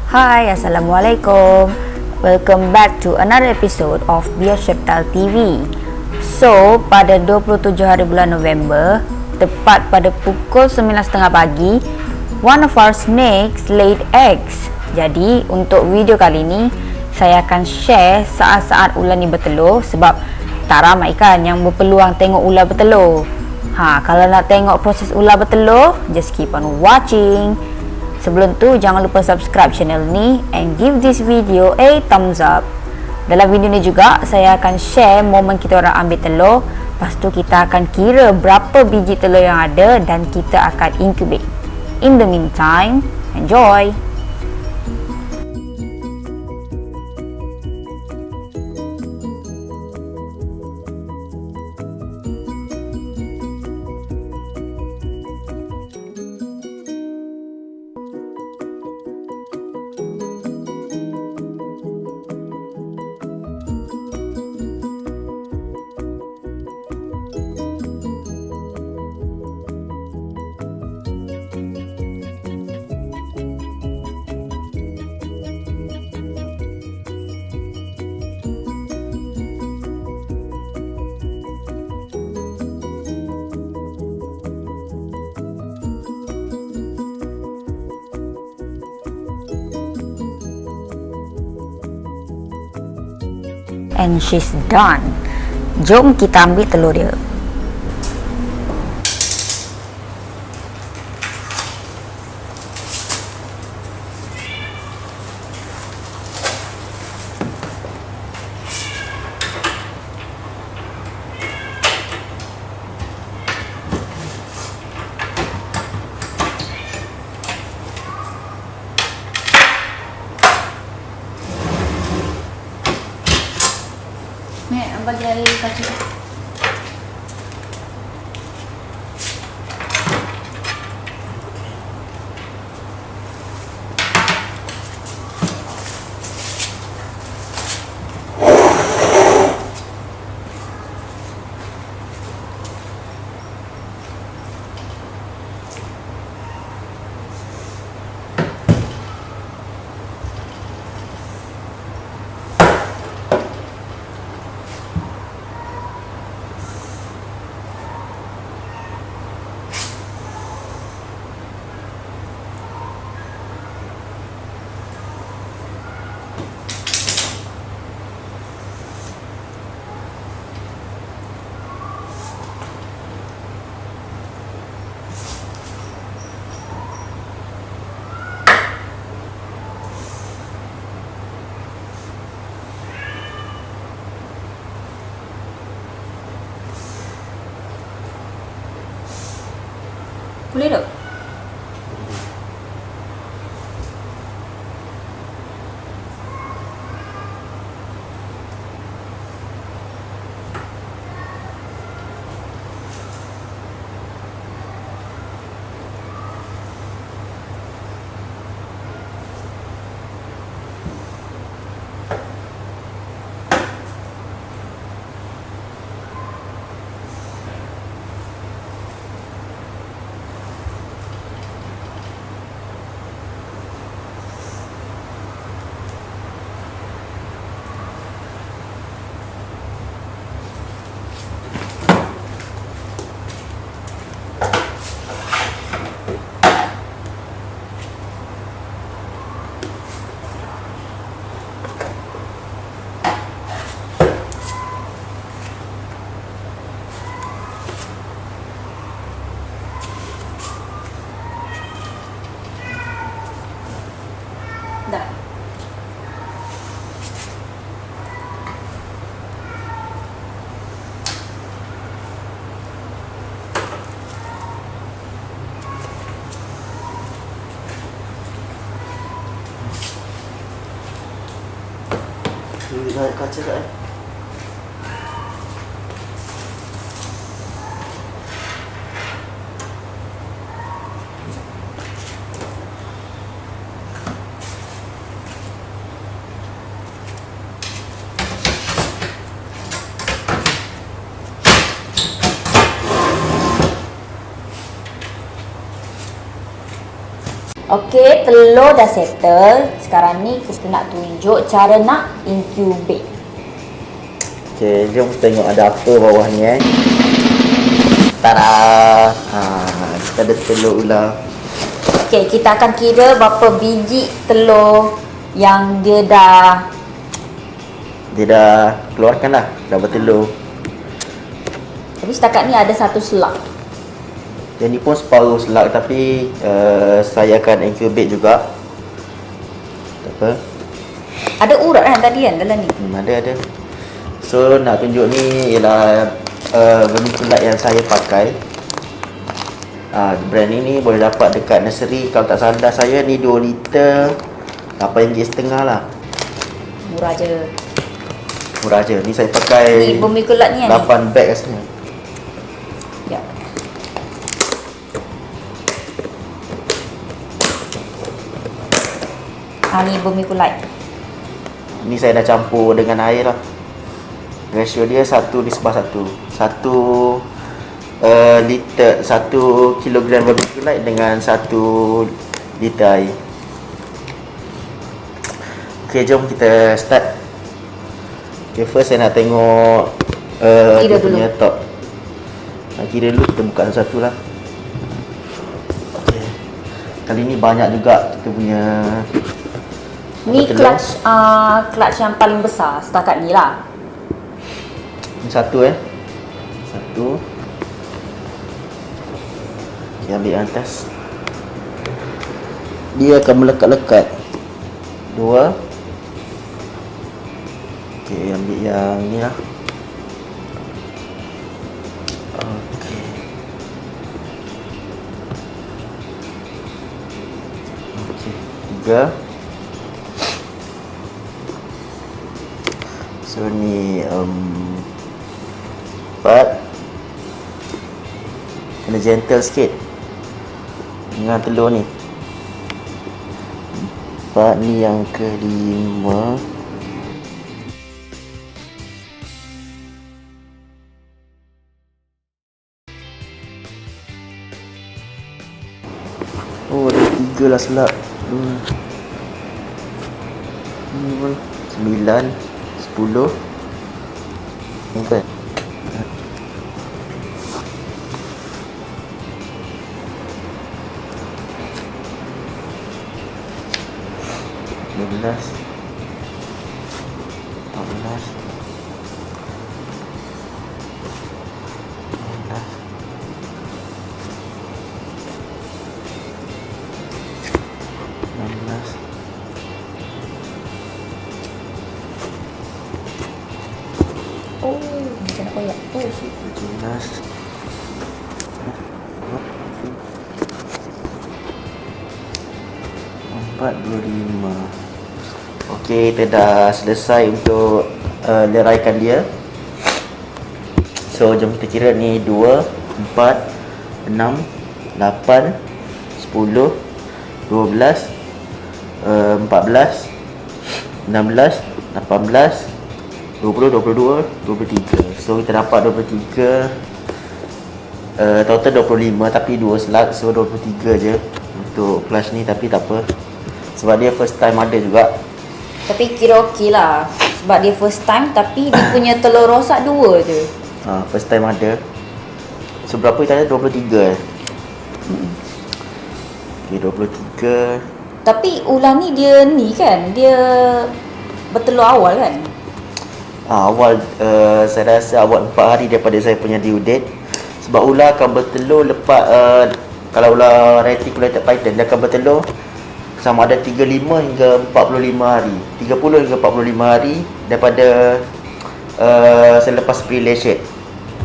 Hai, Assalamualaikum. Welcome back to another episode of Biar Shertal TV. So, pada 27 hari bulan November, tepat pada pukul 9.30 pagi, one of our snakes laid eggs. Jadi, untuk video kali ni, saya akan share saat-saat ular ni bertelur sebab tak ramai kan yang berpeluang tengok ular bertelur. Kalau nak tengok proses ular bertelur, just keep on watching. Sebelum tu, jangan lupa subscribe channel ni and give this video a thumbs up. Dalam video ni juga, saya akan share momen kita orang ambil telur. Lepas tu kita akan kira berapa biji telur yang ada dan kita akan incubate. In the meantime, enjoy! And she's done. Jom kita ambil telur dia. Mek, bagi air kacang. Boleh tak? Dah. Ini naik kaca tak? Okey, telur dah settle. Sekarang ni kita nak tunjuk cara nak incubate. Okey, jom kita tengok ada apa bawah ni Tada! Kita ada telur ular. Okey, kita akan kira berapa biji telur yang dia dah keluarkan lah, dah bertelur. Tapi setakat ni ada satu selak. Yang ni pun separuh selak, tapi saya akan incubate juga. Tak apa. Ada urat kan tadi kan dalam ni? Ada. So nak tunjuk ni ialah vermiculite yang saya pakai. Brand ni boleh dapat dekat nursery. Kalau tak salah saya ni 2 liter RM8.5 lah. Murah je. Ni saya pakai Ni vermiculite ni kan? 8 bag rasanya. Ya. Ni vermiculite. Ni saya dah campur dengan air lah. Ratio dia 1:1. 1 kilogram vermiculite dengan 1 liter air. Okay, jom kita start. Okay, first saya nak tengok dia punya top. Kira dulu, kita buka satu lah. Okay. Kali ni banyak juga kita punya. Ni clutch yang paling besar setakat ni lah. Ini satu Satu. Okay, ambil yang atas. Dia akan melekat-lekat. 2. Okay, ambil yang ni lah. Okay. Okay, 3. So ni 4. Kena gentle sikit dengan telur ni. 4 ni yang ke-5. Oh, ada 3 lah selak. 9, 10. Ni kan 12, 14, 16, Oh, macam nak koyak. Oh, shit. 17, 45. Okey, kita dah selesai untuk leraikan dia. So jom kita kira ni 2, 4, 6, 8, 10, 12, 14, 16, 18, 20, 22, 23. So kita dapat 23, total 25 tapi 2 slug, so 23 je untuk flash ni. Tapi tak apa, sebab dia first time ada juga. Tapi kira okey lah. Sebab dia first time tapi dia punya telur rosak 2 je. First time ada. So berapa kita ada? 23 Okay, 23. Tapi ular ni dia ni kan, dia bertelur awal kan? Awal saya rasa awal 4 hari daripada saya punya due date. Sebab ular akan bertelur lepas kalau ular reticulated python, dia akan bertelur sama ada 35 hingga 45 hari. 30 hingga 45 hari daripada selepas pre-lation.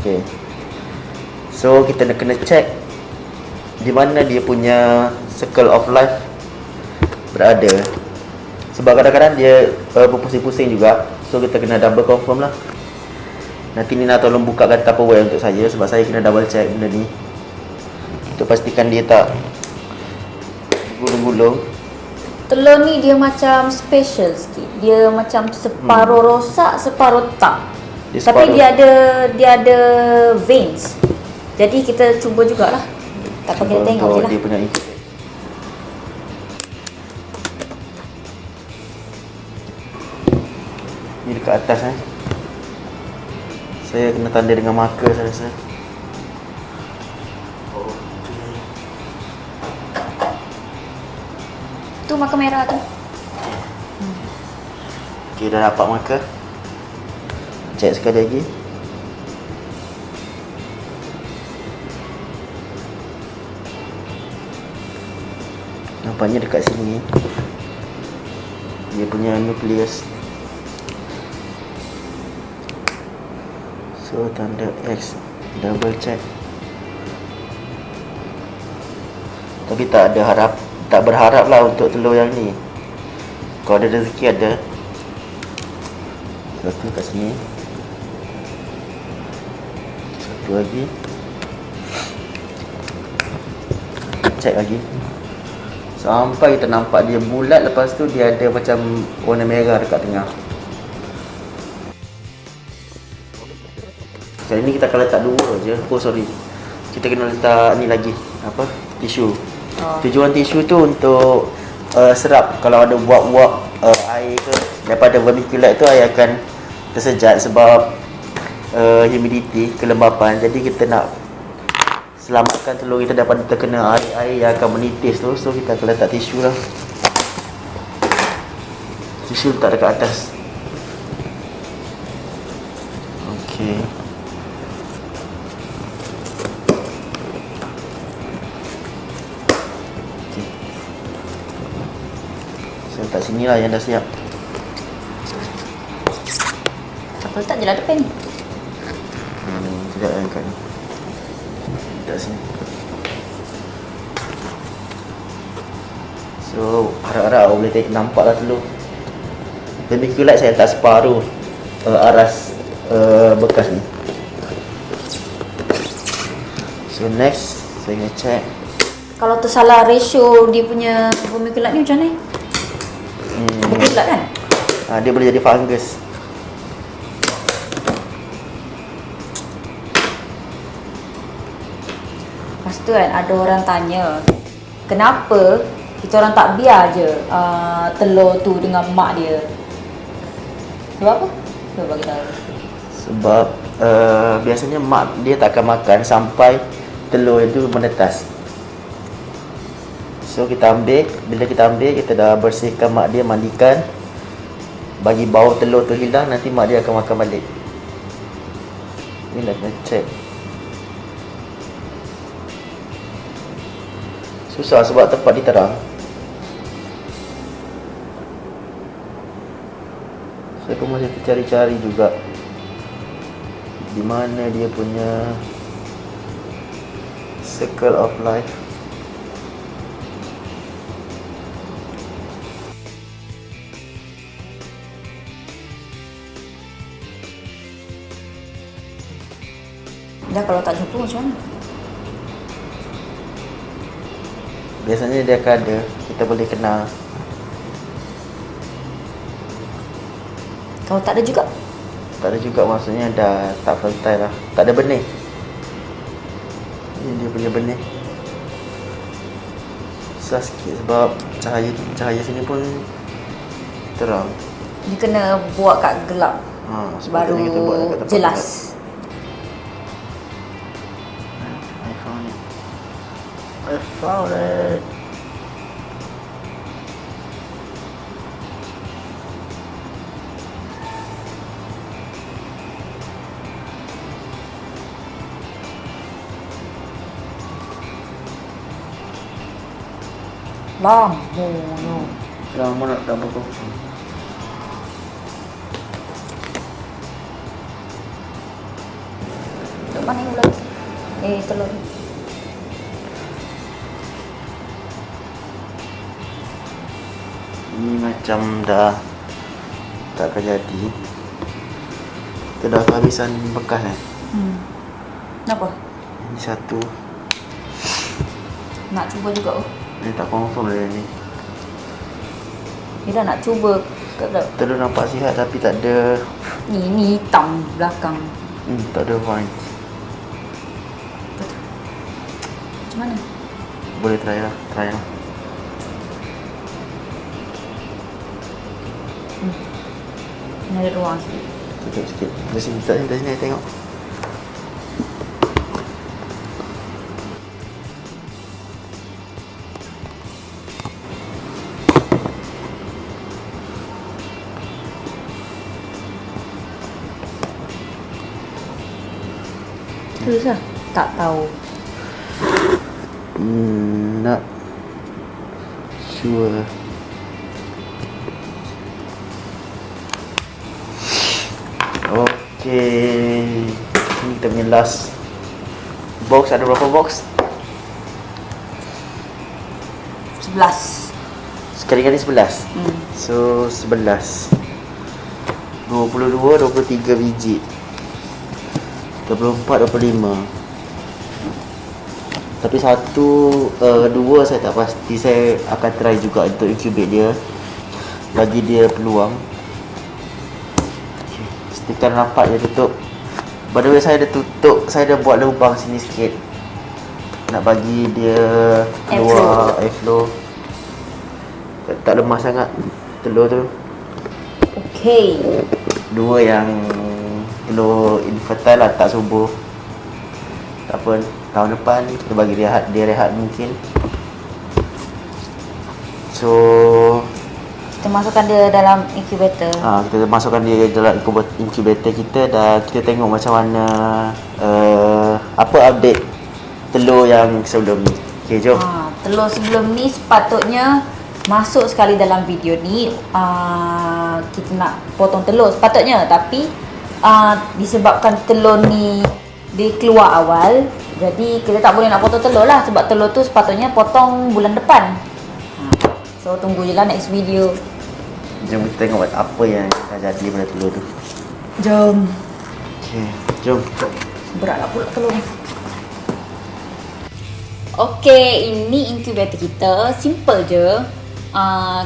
Okay. So kita nak kena check di mana dia punya circle of life berada. Sebab kadang-kadang dia berpusing-pusing juga. So kita kena double confirm lah. Nanti Nina tolong bukakan Tupperware untuk saya, sebab saya kena double check benda ni untuk pastikan dia tak gulung-gulung. Telur ni dia macam special sikit. Dia macam separuh rosak, separuh tak. Tapi dia ada veins. Jadi kita cuba jugalah. Tak apa, kita tengok je lah. Dia punya Ni dekat atas Saya kena tanda dengan marker saya rasa. Tu marker merah tu. Okey, dah dapat marker. Check sekali lagi. Nampaknya dekat sini dia punya nukleus. So tanda X, double check. Tapi tak berharap lah untuk telur yang ni. Kalau ada rezeki ada. Satu kat sini, satu lagi. Check lagi sampai kita nampak dia bulat. Lepas tu dia ada macam warna merah dekat tengah. Kali ni kita akan letak dua je. Oh sorry, kita kena letak ni lagi, apa, tisu. Tujuan tisu tu untuk serap. Kalau ada buap-buap air ke daripada vermiculite tu, air akan tersejat sebab humidity, kelembapan. Jadi kita nak selamatkan telur kita daripada terkena air yang akan menitis tu. So kita akan letak tisu lah. Tisu letak dekat atas. Okey. Okey. So letak sini lah yang dah siap. Apa letak je lah depan ni. Tidak angkat ni. Letak sini. So harap-harap awak boleh nampak lah telur. Vermiculite saya letak separuh aras bekas ni. So next saya nak check. Kalau tersalah ratio dia punya vermiculite ni macam mana? Vermiculite kan? Dia boleh jadi fungus. Lepas tu kan ada orang tanya, kenapa kita orang tak biar je telur tu dengan mak dia? Sebab apa? Cuba bagi tahu. Sebab biasanya mak dia tak akan makan sampai telur itu menetas. So kita ambil, bila kita ambil, kita dah bersihkan mak dia, mandikan, bagi bau telur tu hilang, nanti mak dia akan makan balik. Ni nak kena check. Susah sebab tempat dia terang. Saya pun masih tercari-cari juga di mana dia punya circle of life. Dah kalau tak jumpa macam mana? Biasanya dia akan ada, kita boleh kenal. Kalau tak ada juga? Tak ada juga, maksudnya dah tak fertile lah. Tak ada benih. Ini dia punya benih. Susah sikit sebab cahaya sini pun terang. Dia kena buat kat gelap, baru kita buat dekat tempat jelas. I found it. I found it. Lama. Lama nak tambah kau. Kat mana yang ulang? Telur. Ini macam dah tak akan jadi. Kita dah kehabisan bekas Kenapa? Ini satu. Nak cuba juga. Ini tak confirm lah ni. Dia dah nak cuba. Telur nampak sihat tapi tak ada. Ni hitam belakang. Tak ada white. Macam mana? Boleh try lah. Ni ada ruang sikit. Sikit. Dari sini tengok. Terus lah. Tak tahu. Not sure. Okay. Ini kita punya last box. Ada berapa box? 11. Sekali-kali 11. So 11 22, 23 biji, 24, 25. Tapi dua saya tak pasti. Saya akan try juga untuk incubate dia, bagi dia peluang. Okay. Stiker nampak dia tutup. By the way, saya dah tutup. Saya dah buat lubang sini sikit, nak bagi dia keluar airflow. Tak lemah sangat telur tu. Okay. Dua yang telur infertile lah, tak subur. Tak apa, tahun depan kita bagi dia rehat mungkin. So Kita masukkan dia dalam incubator. kita masukkan dia dalam incubator kita, dan kita tengok macam mana apa update telur yang sebelum ni. Okay, jom. Telur sebelum ni sepatutnya masuk sekali dalam video ni. Kita nak potong telur sepatutnya, tapi disebabkan telur ni dia keluar awal, jadi kita tak boleh nak potong telur lah, sebab telur tu sepatutnya potong bulan depan. So tunggu je lah next video. Jom kita tengok apa yang akan jadi pada telur tu. Jom. Okay, jom. Beratlah pula telur ni. Okay, ini incubator kita. Simple je.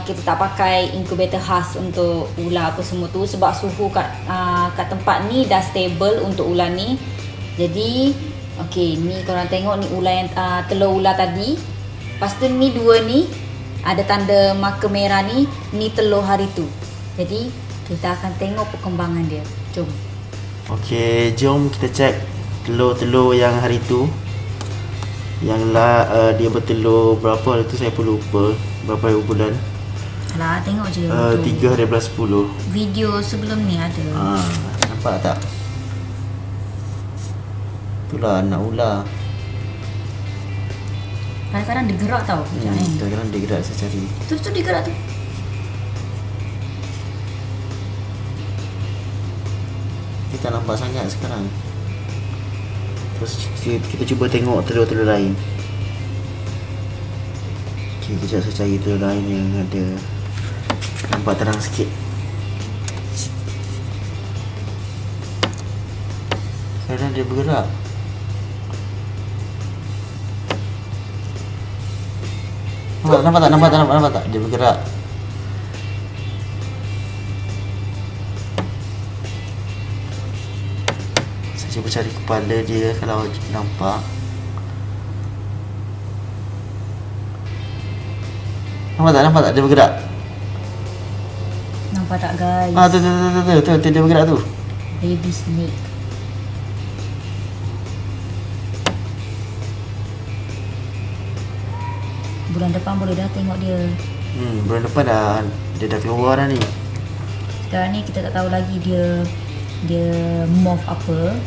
Kita tak pakai incubator khas untuk ular apa semua tu, sebab suhu kat tempat ni dah stable untuk ular ni. Jadi okay, ni korang tengok ni ular yang telur ular tadi. Lepas tu ni dua ni ada tanda marker merah ni telur hari tu. Jadi kita akan tengok perkembangan dia. Jom. Okay, jom kita cek telur-telur yang hari tu. Yang dia bertelur berapa hari tu saya pun lupa. Berapa bulan? Alah, tengok je. 3 hari bulan 10. Video sebelum ni ada. Nampak tak? Itulah anak ular. Kadang-kadang dia gerak tau. Kadang-kadang dia gerak, saya cari. Tu dia gerak tu. Kita tak nampak sangat sekarang. Terus kita cuba tengok telur-telur lain. Okay, kejap saya cari telur lain yang ada nampak terang sikit. Kadang dia bergerak. Nampak tak? Dia bergerak. Saya cuba cari kepala dia kalau nampak. Nampak tak? Dia bergerak. Nampak tak guys? Tu dia bergerak tu. Baby snake. Bulan depan boleh dah tengok dia. Bulan depan dia dah keluar dah ni. Sekarang ni kita tak tahu lagi dia morph apa.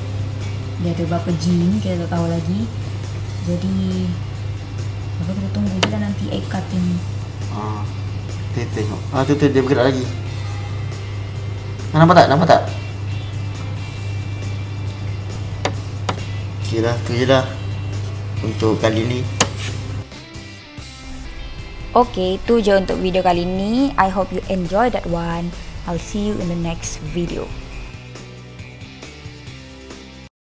Dia ada berapa gene, kita tak tahu lagi. Jadi kita tunggu je lah nanti egg cutting. Kita tengok. Tu dia bergerak lagi. Nampak tak? Okay lah, tu je lah untuk kali ni. Okay, tu je untuk video kali ni. I hope you enjoy that one. I'll see you in the next video.